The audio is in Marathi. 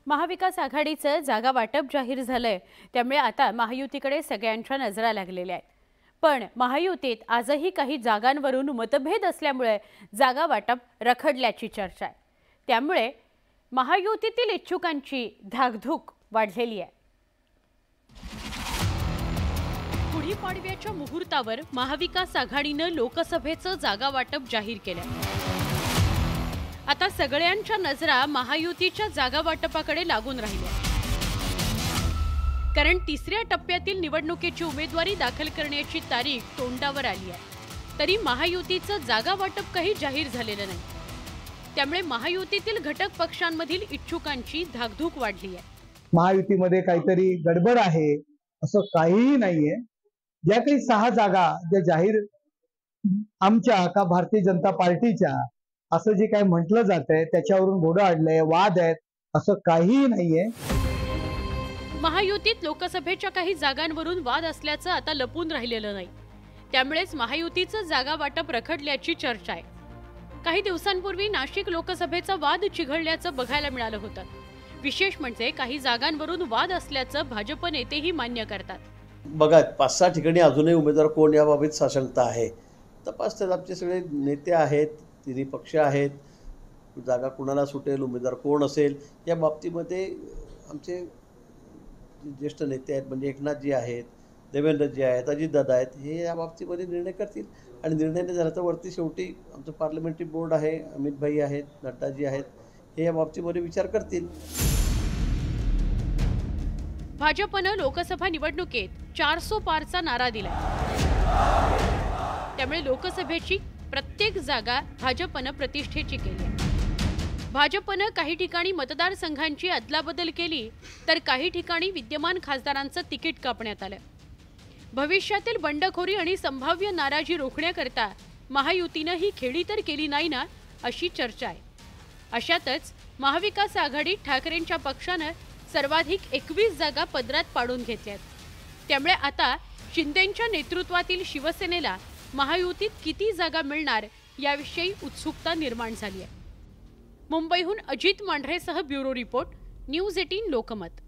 महाविकास आघाडीचं जागा वाटप जाहीर झालंय, त्यामुळे आता महायुतीकडे सगळ्यांच्या नजरा लागलेल्या आहेत। पण महायुतीत आजही काही जागांवरून मतभेद असल्यामुळे जागा वाटप रखडल्याची चर्चा आहे। त्यामुळे महायुतीतील इच्छुकांची धाकधूक वाढलेली आहे। गुढीपाडव्याच्या मुहूर्तावर महाविकास आघाडीने लोकसभेचं जागा वाटप जाहीर केलं। आता सगळ्यांच्या नजरा महायुतीच्या जागा वाटपाकडे लागून राहिल्या, कारण तिसऱ्या टप्प्यातील निवडणुकीची उमेदवारी दाखल करण्याची तारीख तोंडावर आली आहे। तरी महायुतीचं जागा वाटप काही जाहीर झालेलं नाही, त्यामुळे महायुतीतील घटक पक्षांमधील इच्छुकांची धाकधूक वाढली आहे। महायुतीमध्ये काहीतरी गडबड आहे असं काहीही नाहीये। ज्या काही 6 जागा ज्या जाहीर आमच्या का भारतीय जनता पार्टीच्या असं जे काय म्हटलं जातंय त्याच्यावरून घोडं अडलंय, वाद आहेत, असं काहीही नाहीये। महायुतीत लोकसभेच्या काही जागांवरून वाद असल्याचं आता लपून राहिलेलं नाही, त्यामुळेच महायुतीचं जागा वाटप रखडल्याची चर्चा आहे। काही दिवसांपूर्वी नाशिक लोकसभेचा वाद चिघळल्याचं बघायला मिळालं होतं। विशेष म्हणजे काही जागांवरून वाद असल्याचं भाजप नेतेही मान्य करतात। बघा, 5-6 ठिकाणी अजूनही उमेदवार कोण याबाबत साशंकता आहे। तपासतात, आमचे सगळे नेते आहेत, तिन्ही पक्ष आहेत, जागा कुणाला सुटेल, उमेदवार कोण असेल या बाबतीमध्ये आमचे ज्येष्ठ नेते आहेत, म्हणजे एकनाथजी आहेत, देवेंद्रजी आहेत, अजितदादा आहेत, हे या बाबतीमध्ये निर्णय करतील। आणि निर्णय न झाला तर वरती शेवटी आमचं पार्लमेंटरी बोर्ड आहे, अमितभाई आहेत, नड्डाजी आहेत, हे या बाबतीमध्ये विचार करतील। भाजपनं लोकसभा निवडणुकीत 400 पारचा नारा दिला, त्यामुळे लोकसभेची प्रत्येक जागा भाजपनं प्रतिष्ठेची केली आहे। भाजपनं काही ठिकाणी मतदारसंघांची अदलाबदल केली, तर काही ठिकाणी विद्यमान खासदारांचं तिकीट कापण्यात आलं। भविष्यातील बंडखोरी आणि संभाव्य नाराजी रोखण्याकरता महायुतीनं ही खेळी तर केली नाही ना, अशी चर्चा आहे। अशातच महाविकास आघाडी ठाकरेंच्या पक्षानं सर्वाधिक 21 जागा पदरात पाडून घेतल्यात। त्यामुळे आता शिंदेंच्या नेतृत्वातील शिवसेनेला महायुतीत किती जागा मिळणार याविषयी उत्सुकता निर्माण झाली आहे। मुंबईहून अजित मांढरेसह ब्युरो रिपोर्ट, न्यूज 18 लोकमत।